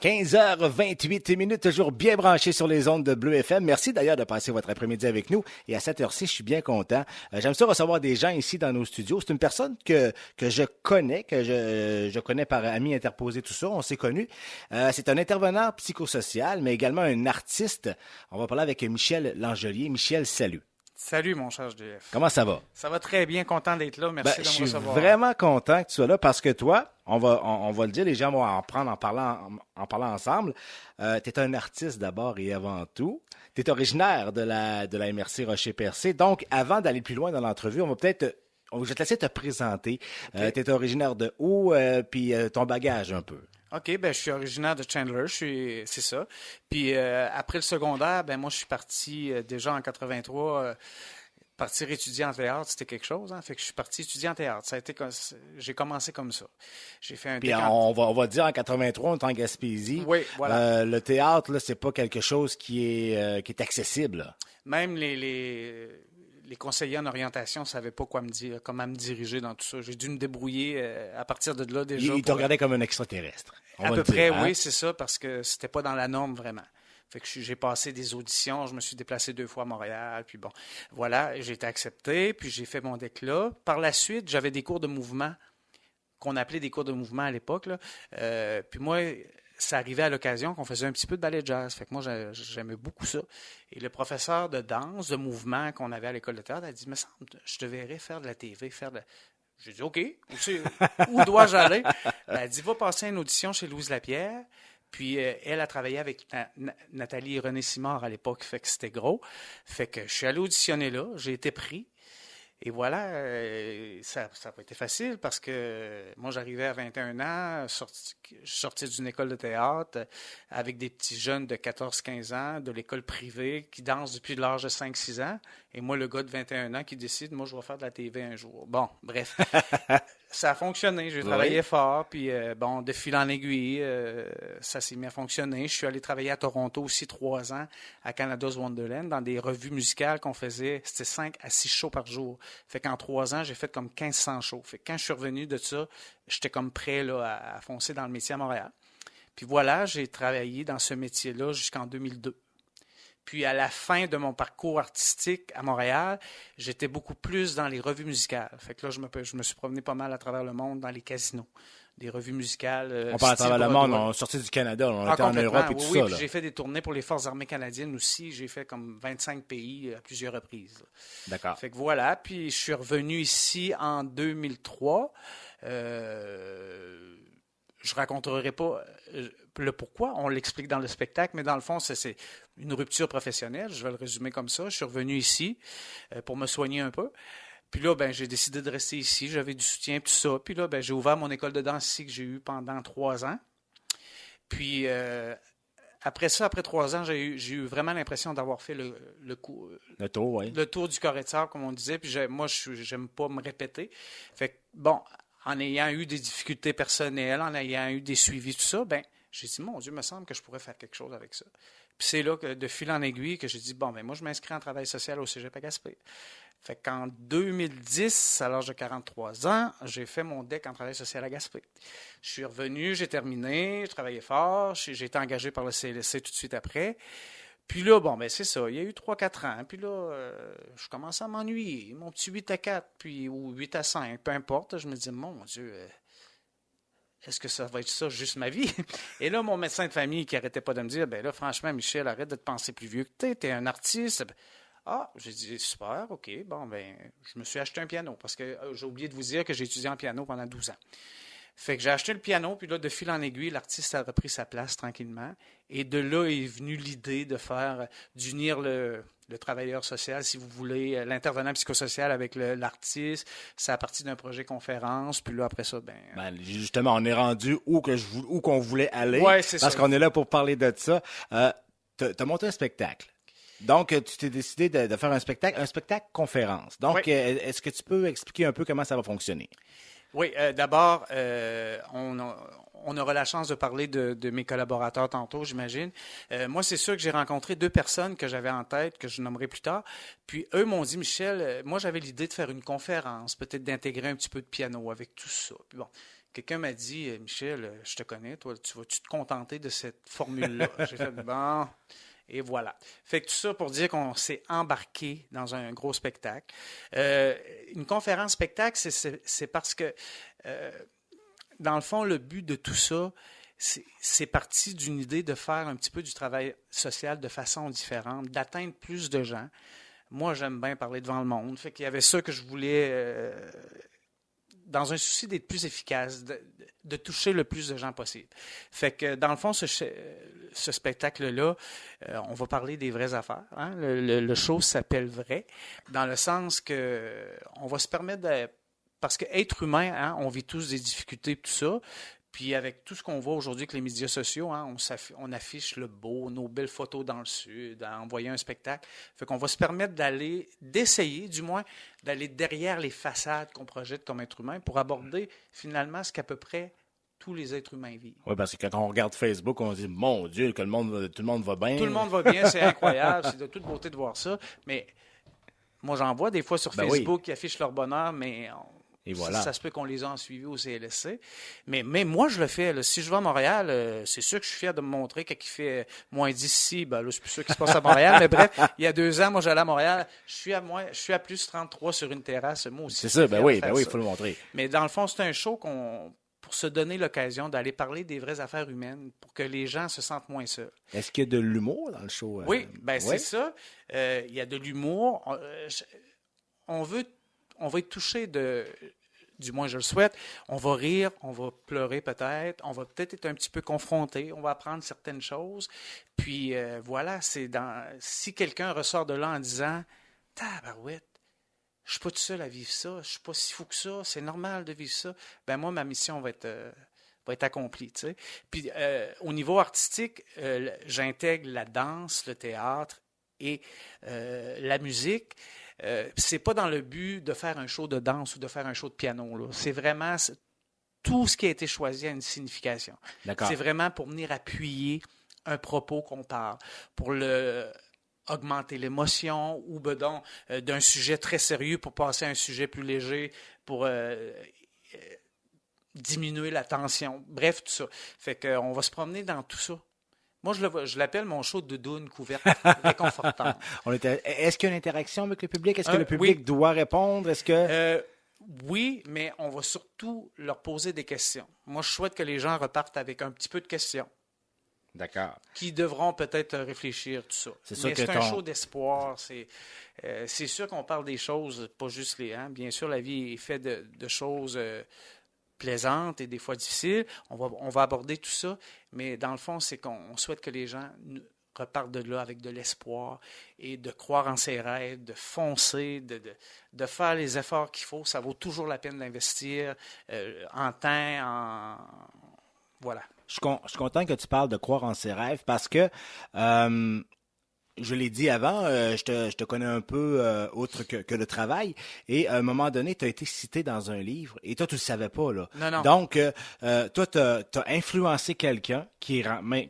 15h28, toujours bien branché sur les ondes de Bleu FM. Merci d'ailleurs de passer votre après-midi avec nous. Et à cette heure-ci, je suis bien content. J'aime ça recevoir des gens ici dans nos studios. C'est une personne que je connais, que je connais par amis interposés, tout ça. On s'est connus. C'est un intervenant psychosocial, mais également un artiste. On va parler avec Michel Langelier. Michel, salut. Salut, mon cher JF. Comment ça va? Ça va très bien, content d'être là. Merci de me recevoir. Je suis vraiment content que tu sois là parce que toi, on va le dire, les gens vont en prendre en parlant ensemble. Tu es un artiste d'abord et avant tout. Tu es originaire de la MRC Rocher-Percé. Donc, avant d'aller plus loin dans l'entrevue, je vais te laisser te présenter. Okay. Tu es originaire de où? Puis ton bagage un peu. OK, je suis originaire de Chandler, c'est ça. Puis après le secondaire, moi je suis parti déjà en 83 partir étudier en théâtre, c'était quelque chose, hein. Fait que je suis parti étudier en théâtre. J'ai commencé comme ça. J'ai fait un Puis on va dire en 83, on est en Gaspésie. Oui, voilà. Le théâtre là, c'est pas quelque chose qui est accessible. Là. Même les conseillers en orientation ne savaient pas quoi me dire, comment me diriger dans tout ça. J'ai dû me débrouiller à partir de là déjà. Ils te regardaient comme un extraterrestre. À peu près, oui, c'est ça, parce que c'était pas dans la norme vraiment. Fait que j'ai passé des auditions, je me suis déplacé 2 fois à Montréal, puis bon, voilà, j'ai été accepté, puis j'ai fait mon DECLA. Par la suite, j'avais des cours de mouvement, qu'on appelait des cours de mouvement à l'époque, là. Puis moi, ça arrivait à l'occasion qu'on faisait un petit peu de ballet jazz. Fait que moi, j'aimais beaucoup ça. Et le professeur de danse, de mouvement qu'on avait à l'école de théâtre, a dit, me semble, je te verrais faire de la TV, J'ai dit, OK, où dois-je aller? Elle dit, va passer une audition chez Louise Lapierre. Puis elle a travaillé avec Nathalie et René Simard à l'époque, fait que c'était gros. Fait que je suis allé auditionner là, j'ai été pris. Et voilà, ça n'a pas été facile parce que moi, j'arrivais à 21 ans, je suis sorti d'une école de théâtre avec des petits jeunes de 14-15 ans de l'école privée qui dansent depuis l'âge de 5-6 ans. Et moi, le gars de 21 ans qui décide, moi, je vais faire de la TV un jour. Bon, bref, ça a fonctionné. J'ai travaillé fort, puis de fil en aiguille, ça s'est mis à fonctionner. Je suis allé travailler à Toronto aussi 3 ans, à Canada's Wonderland, dans des revues musicales qu'on faisait. C'était 5 à 6 shows par jour. Fait qu'en 3 ans, j'ai fait comme 1500 shows. Fait que quand je suis revenu de ça, j'étais comme prêt là, à foncer dans le métier à Montréal. Puis voilà, j'ai travaillé dans ce métier-là jusqu'en 2002. Puis à la fin de mon parcours artistique à Montréal, j'étais beaucoup plus dans les revues musicales. Fait que là, je me suis promené pas mal à travers le monde dans les casinos. Des revues musicales. On parle à travers le monde, on est sorti du Canada, on était en Europe et tout ça. Oui, j'ai fait des tournées pour les Forces armées canadiennes aussi. J'ai fait comme 25 pays à plusieurs reprises. Là. D'accord. Fait que voilà, puis je suis revenu ici en 2003. Je raconterai pas le pourquoi, on l'explique dans le spectacle, mais dans le fond, c'est une rupture professionnelle. Je vais le résumer comme ça. Je suis revenu ici pour me soigner un peu. Puis là, j'ai décidé de rester ici. J'avais du soutien, tout ça. Puis là, j'ai ouvert mon école de danse ici que j'ai eue pendant 3 ans. Puis après ça, après 3 ans, j'ai eu vraiment l'impression d'avoir fait le tour, oui. Le tour du carré de sable, comme on disait. Puis moi, j'aime pas me répéter. Fait que, en ayant eu des difficultés personnelles, en ayant eu des suivis, tout ça, j'ai dit, mon Dieu, il me semble que je pourrais faire quelque chose avec ça. Puis c'est là que, de fil en aiguille, que j'ai dit, moi, je m'inscris en travail social au Cégep à Gaspé. Fait qu'en 2010, à l'âge de 43 ans, j'ai fait mon DEC en travail social à Gaspé. Je suis revenu, j'ai terminé, je travaillais fort, j'ai été engagé par le CLSC tout de suite après. Puis là, c'est ça, il y a eu 3-4 ans. Puis là, je commençais à m'ennuyer. Mon petit 8-4, ou 8-5, peu importe. Je me disais, mon Dieu, est-ce que ça va être ça juste ma vie? Et là, mon médecin de famille qui arrêtait pas de me dire, là, franchement, Michel, arrête de te penser plus vieux que t'es un artiste. Ah, j'ai dit, super, OK, je me suis acheté un piano parce que j'ai oublié de vous dire que j'ai étudié en piano pendant 12 ans. Fait que j'ai acheté le piano, puis là, de fil en aiguille, l'artiste a repris sa place tranquillement. Et de là est venue l'idée d'unir le travailleur social, si vous voulez, l'intervenant psychosocial avec l'artiste. Ça a parti d'un projet conférence, puis là, après ça, justement, on est rendu où qu'on voulait aller. Ouais, c'est parce ça. qu'on est là pour parler de ça. T'as monté un spectacle. Donc, tu t'es décidé de faire un spectacle conférence. Donc, oui. Est-ce que tu peux expliquer un peu comment ça va fonctionner? Oui, d'abord, on aura la chance de parler de mes collaborateurs tantôt, j'imagine. Moi, c'est sûr que j'ai rencontré 2 personnes que j'avais en tête, que je nommerai plus tard. Puis eux m'ont dit, Michel, moi j'avais l'idée de faire une conférence, peut-être d'intégrer un petit peu de piano avec tout ça. Puis bon, quelqu'un m'a dit, Michel, je te connais, toi, vas-tu te contenter de cette formule-là? J'ai fait, bon, et voilà. Fait que tout ça pour dire qu'on s'est embarqué dans un gros spectacle. Une conférence spectacle, c'est parce que, dans le fond, le but de tout ça, c'est parti d'une idée de faire un petit peu du travail social de façon différente, d'atteindre plus de gens. Moi, j'aime bien parler devant le monde. Fait qu'il y avait ça que je voulais, dans un souci d'être plus efficace, de toucher le plus de gens possible. Fait que, dans le fond, ce spectacle-là, on va parler des vraies affaires. Hein? Le show s'appelle Vrai, dans le sens que on va se permettre de... Parce qu'être humain, hein, on vit tous des difficultés et tout ça. Puis avec tout ce qu'on voit aujourd'hui avec les médias sociaux, hein, on affiche le beau, nos belles photos dans le sud, à envoyer un spectacle. Fait qu'on va se permettre d'essayer du moins, d'aller derrière les façades qu'on projette comme être humain pour aborder finalement ce qu'à peu près tous les êtres humains vivent. Oui, parce que quand on regarde Facebook, on se dit, mon Dieu, que tout le monde va bien. Tout le monde va bien, c'est incroyable, c'est de toute beauté de voir ça. Mais moi, j'en vois des fois sur Facebook qui affichent leur bonheur, mais... Et voilà. Ça se peut qu'on les a en suivi au CLSC. Mais moi, je le fais. Là. Si je vais à Montréal, c'est sûr que je suis fier de me montrer quand il fait moins 10 ici. Ben là, c'est plus sûr qu'il se passe à Montréal. Mais bref, il y a 2 ans, moi, j'allais à Montréal. Je suis à plus 33 sur une terrasse. Moi aussi. C'est ça, ben oui, il faut le montrer. Mais dans le fond, c'est un show pour se donner l'occasion d'aller parler des vraies affaires humaines pour que les gens se sentent moins seuls. Est-ce qu'il y a de l'humour dans le show? Oui, c'est ça. Il y a de l'humour. On va être touché du moins je le souhaite, on va rire, on va pleurer peut-être, on va peut-être être un petit peu confronté, on va apprendre certaines choses. Puis voilà, si quelqu'un ressort de là en disant « Tabarouette, je suis pas tout seul à vivre ça, je suis pas si fou que ça, c'est normal de vivre ça », ben moi, ma mission va être accomplie. Tu sais. Puis au niveau artistique, j'intègre la danse, le théâtre et la musique. C'est pas dans le but de faire un show de danse ou de faire un show de piano. Là. C'est vraiment tout ce qui a été choisi a une signification. D'accord. C'est vraiment pour venir appuyer un propos qu'on parle, pour augmenter l'émotion ou d'un sujet très sérieux pour passer à un sujet plus léger, pour diminuer la tension. Bref, tout ça. Fait qu'on va se promener dans tout ça. Moi, je l'appelle mon show de doudoune couverte réconfortante. Est-ce qu'il y a une interaction avec le public? Est-ce que le public doit répondre? Est-ce que... oui, mais on va surtout leur poser des questions. Moi, je souhaite que les gens repartent avec un petit peu de questions. D'accord. Qui devront peut-être réfléchir, tout ça. C'est un show d'espoir. C'est sûr qu'on parle des choses, pas juste les... Hein, bien sûr, la vie est faite de choses... plaisantes et des fois difficiles. On va aborder tout ça, mais dans le fond, c'est qu'on souhaite que les gens repartent de là avec de l'espoir et de croire en ses rêves, de foncer, de faire les efforts qu'il faut. Ça vaut toujours la peine d'investir en temps, Voilà. Je suis content que tu parles de croire en ses rêves parce que... je l'ai dit avant, je te connais un peu autre que le travail. Et à un moment donné, tu as été cité dans un livre. Et toi, tu le savais pas, là. Non. Donc, toi, tu as influencé quelqu'un qui est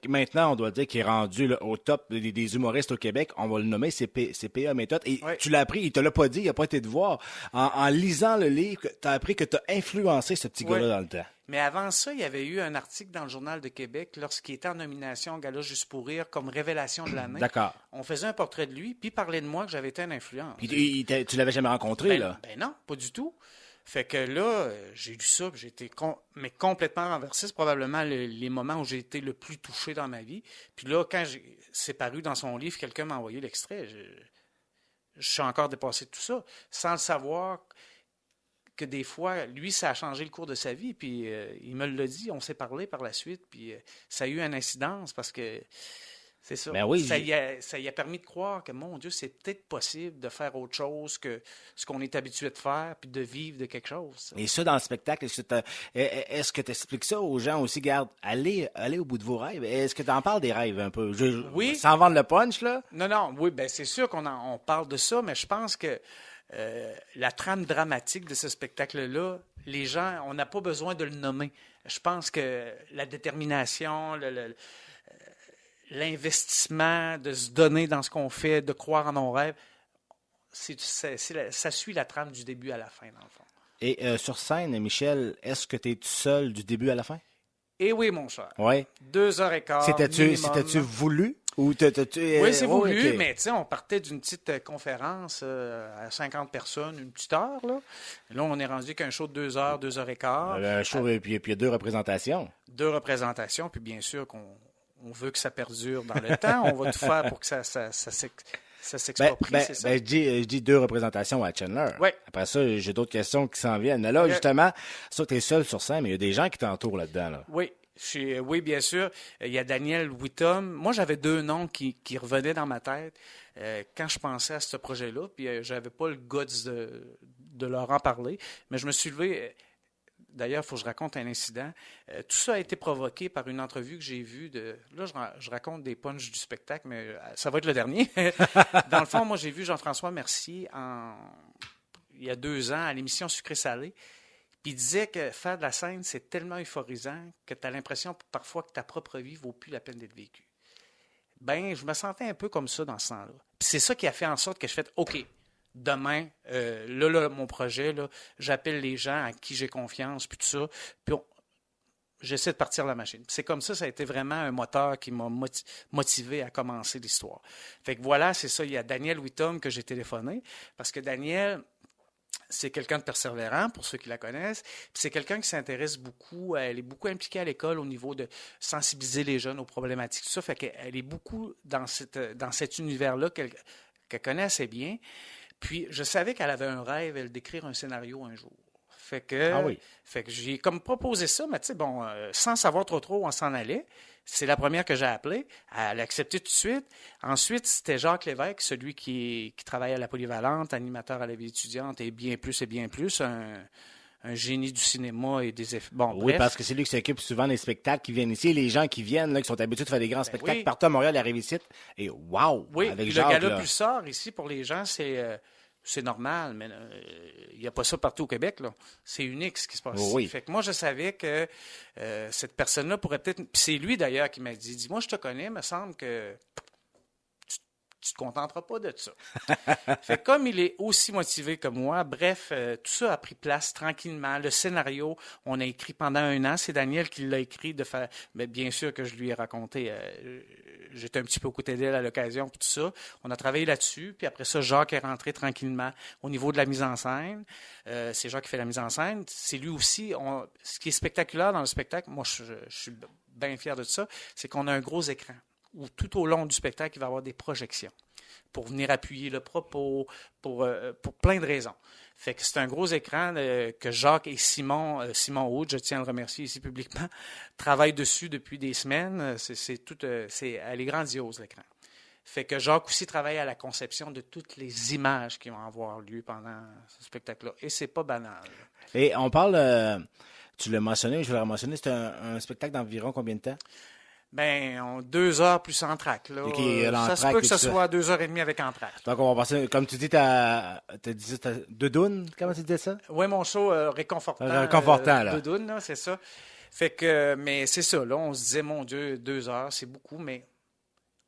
maintenant, on doit dire, qui est rendu là, au top des humoristes au Québec. On va le nommer, c'est P.A. Méthode. Et tu l'as appris, il te l'a pas dit, il n'a pas été te voir. En lisant le livre, tu as appris que tu as influencé ce petit gars-là dans le temps. Mais avant ça, il y avait eu un article dans le Journal de Québec lorsqu'il était en nomination au Gala Juste pour rire comme révélation de l'année. D'accord. On faisait un portrait de lui, puis il parlait de moi que j'avais été un influence. Puis tu l'avais jamais rencontré, là? Ben non, pas du tout. Fait que là, j'ai lu ça, puis j'ai été complètement renversé. C'est probablement les moments où j'ai été le plus touché dans ma vie. Puis là, quand c'est paru dans son livre, quelqu'un m'a envoyé l'extrait. Je suis encore dépassé de tout ça, sans le savoir que des fois, lui, ça a changé le cours de sa vie, puis il me l'a dit, on s'est parlé par la suite, puis ça a eu une incidence, parce que c'est ça. Ben oui, ça y a permis de croire que, mon Dieu, c'est peut-être possible de faire autre chose que ce qu'on est habitué de faire, puis de vivre de quelque chose. Et ça, dans le spectacle, est-ce que tu expliques ça aux gens aussi? Garde, allez au bout de vos rêves. Est-ce que tu en parles des rêves un peu? Oui. Sans vendre le punch, là? Non, oui, ben c'est sûr qu'on parle de ça, mais je pense que la trame dramatique de ce spectacle-là, les gens, on n'a pas besoin de le nommer. Je pense que la détermination, l'investissement, de se donner dans ce qu'on fait, de croire en nos rêves, ça suit la trame du début à la fin, dans le fond. Et sur scène, Michel, est-ce que tu es tout seul du début à la fin? Eh oui, mon cher. Oui. 2h15 C'était-tu voulu? Ou oui, c'est voulu, ok. mais tu sais, on partait d'une petite conférence à 50 personnes, une petite heure, là. Là, on est rendu qu'un show de 2 heures, 2h15. Un show, et puis il y a 2 représentations. 2 représentations, puis bien sûr qu'on veut que ça perdure dans le temps. On va tout faire pour que ça s'exproprie, c'est ça? Je dis 2 représentations à Chandler. Ouais. Après ça, j'ai d'autres questions qui s'en viennent. Mais là, justement, ça, tu es seul sur scène, mais il y a des gens qui t'entourent là-dedans. Là. Oui. Oui, bien sûr. Il y a Daniel Wittom. Moi, j'avais 2 noms qui revenaient dans ma tête quand je pensais à ce projet-là. Puis, j'avais pas le guts de leur en parler. Mais je me suis levé. D'ailleurs, il faut que je raconte un incident. Tout ça a été provoqué par une entrevue que j'ai vue. Là, je raconte des punchs du spectacle, mais ça va être le dernier. Dans le fond, moi, j'ai vu Jean-François Mercier il y a 2 ans à l'émission Sucré-Salé. Puis il disait que faire de la scène, c'est tellement euphorisant que tu as l'impression parfois que ta propre vie vaut plus la peine d'être vécue. Ben, je me sentais un peu comme ça dans ce temps-là. Puis c'est ça qui a fait en sorte que je fais OK, demain, là, mon projet, là, j'appelle les gens à qui j'ai confiance, puis tout ça, puis j'essaie de partir la machine. Puis c'est comme ça a été vraiment un moteur qui m'a motivé à commencer l'histoire. Fait que voilà, c'est ça. Il y a Daniel Wittom que j'ai téléphoné, parce que Daniel, c'est quelqu'un de persévérant, pour ceux qui la connaissent. Puis c'est quelqu'un qui s'intéresse beaucoup. Elle est beaucoup impliquée à l'école au niveau de sensibiliser les jeunes aux problématiques, tout ça. Fait qu'elle est beaucoup dans cet univers-là qu'elle connaît assez bien. Puis je savais qu'elle avait un rêve, elle, d'écrire un scénario un jour. Fait que j'ai comme proposé ça, mais tu sais, bon, sans savoir trop où on s'en allait. C'est la première que j'ai appelée. Elle a accepté tout de suite. Ensuite, c'était Jacques Lévesque, celui qui travaille à la Polyvalente, animateur à la vie étudiante et bien plus, un génie du cinéma et des effets. Bon, Oui, bref. parce que c'est lui qui s'occupe souvent des spectacles qui viennent ici. Les gens qui viennent, là, qui sont habitués de faire des grands spectacles partout à Montréal, ils arrivent ici. Et wow! Oui, avec puis Jacques, le gala Pulsar ici, pour les gens, c'est normal, mais il n'y a pas ça partout au Québec, là. C'est unique ce qui se passe ici. Oui. Fait que moi, je savais que cette personne-là pourrait peut-être. Puis c'est lui d'ailleurs qui m'a dit, dis-moi, je te connais, il me semble que tu te contenteras pas de ça. Fait que comme il est aussi motivé que moi, bref, tout ça a pris place tranquillement. Le scénario, on a écrit pendant 1 an. C'est Daniel qui l'a écrit de faire. Mais bien sûr que je lui ai raconté. J'étais un petit peu aux côtés d'elle à l'occasion, puis tout ça. On a travaillé là-dessus. Puis après ça, Jacques est rentré tranquillement au niveau de la mise en scène. C'est Jacques qui fait la mise en scène. C'est lui aussi. Ce qui est spectaculaire dans le spectacle, moi, je suis bien fier de ça, c'est qu'on a un gros écran où tout au long du spectacle, il va y avoir des projections pour venir appuyer le propos, pour plein de raisons. Fait que c'est un gros écran que Jacques et Simon Hood, je tiens à le remercier ici publiquement, travaillent dessus depuis des semaines. Elle est grandiose, l'écran. Fait que Jacques aussi travaille à la conception de toutes les images qui vont avoir lieu pendant ce spectacle-là. Et c'est pas banal. Et on parle, tu l'as mentionné, je vais le mentionner, c'est un spectacle d'environ combien de temps? Ben, 2 heures plus entracte, là. Ça se peut que ce soit 2h30 avec entracte. Donc, on va passer, comme tu dis, t'as doudoune, comment tu disais ça? Oui, mon show réconfortant. Réconfortant, là. Doudoune, là, c'est ça. Fait que, mais c'est ça, là, on se disait, mon Dieu, 2 heures, c'est beaucoup, mais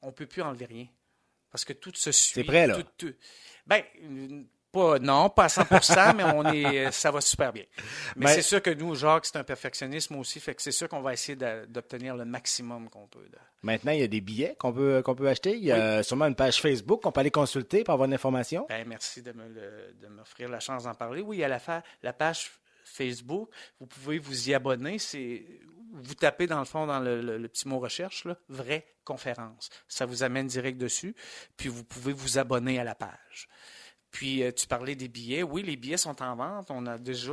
on peut plus enlever rien. Parce que tout se suit. C'est prêt, là? Ben, pas à 100%, mais ça va super bien. Mais c'est sûr que nous, Jacques, c'est un perfectionnisme aussi, fait que c'est sûr qu'on va essayer d'obtenir le maximum qu'on peut. Maintenant, il y a des billets qu'on peut acheter. Il y a sûrement une page Facebook qu'on peut aller consulter pour avoir de l'information. Ben, merci de m'offrir la chance d'en parler. Oui, il y a la page Facebook. Vous pouvez vous y abonner. Vous tapez dans le fond, dans le petit mot recherche, là, vraie conférence. Ça vous amène direct dessus. Puis vous pouvez vous abonner à la page. Puis, tu parlais des billets. Oui, les billets sont en vente. On a déjà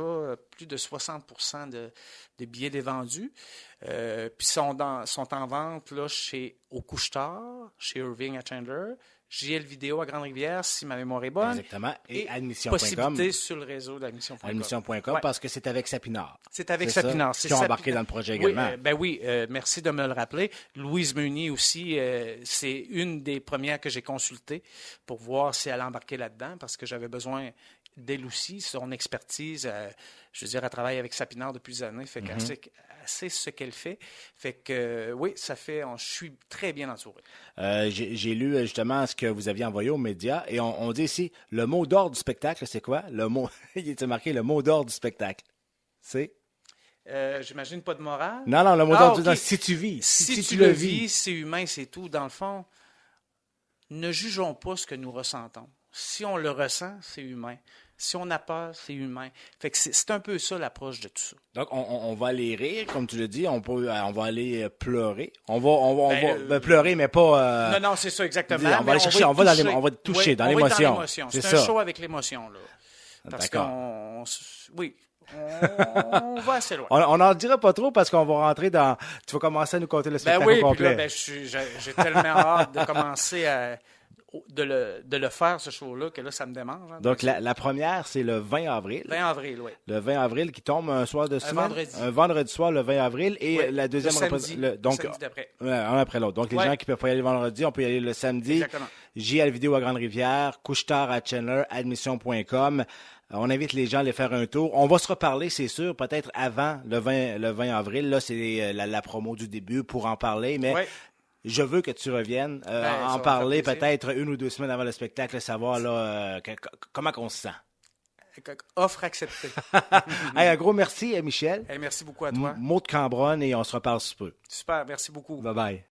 plus de 60% de billets dévendus. Puis, sont en vente là, au Couche-Tard, chez Irving à Chandler, JL Vidéo à Grande-Rivière, si ma mémoire est bonne. Exactement. Et admission.com. Possibilité sur le réseau d'admission.com. Admission.com, parce que c'est avec Sapinard. C'est avec Sapinard. Qui ont embarqué dans le projet également. Oui, merci de me le rappeler. Louise Meunier aussi, c'est une des premières que j'ai consultées pour voir si elle embarquait là-dedans, parce que j'avais besoin d'elle aussi, son expertise. Je veux dire, elle travaille avec Sapinard depuis des années, fait qu'elle sait ce qu'elle fait. Fait que oui, je suis très bien entouré. J'ai lu justement ce que vous aviez envoyé aux médias et on dit ici, le mot d'ordre du spectacle, c'est quoi? Le mot, il était marqué le mot d'ordre du spectacle. C'est? J'imagine pas de morale. Non, le mot d'ordre, OK. si tu vis, Si tu le vis, c'est humain, c'est tout. Dans le fond, ne jugeons pas ce que nous ressentons. Si on le ressent, c'est humain. Si on a peur, c'est humain. Fait que c'est un peu ça l'approche de tout ça. Donc, on va aller rire, comme tu le dis, on va aller pleurer. On va pleurer, mais pas... non, c'est ça, exactement. On va aller chercher, on va être touché dans l'émotion. C'est un show avec l'émotion, là. Parce qu'on... Oui, on va assez loin. On n'en dira pas trop parce qu'on va rentrer dans... Tu vas commencer à nous conter le spectacle au complet. Puis là, j'ai tellement hâte de commencer de le faire, ce show-là, que là, ça me démange. Hein, donc, la première, c'est le 20 avril. 20 avril, oui. Le 20 avril qui tombe un soir de semaine. Un vendredi soir, le 20 avril. Et la deuxième... samedi d'après. Un après l'autre. Donc, les gens qui peuvent pas y aller le vendredi, on peut y aller le samedi. Exactement. JL Vidéo à Grande-Rivière, couche-tard à Chandler, admission.com. On invite les gens à aller faire un tour. On va se reparler, c'est sûr, peut-être avant le 20 avril. Là, c'est la promo du début pour en parler, mais je veux que tu reviennes en parler peut-être 1 ou 2 semaines avant le spectacle, savoir là, comment on se sent. Offre acceptée. Hey, un gros merci, Michel. Hey, merci beaucoup à toi. Mot de Cambronne et on se reparle sous peu. Super, merci beaucoup. Bye-bye.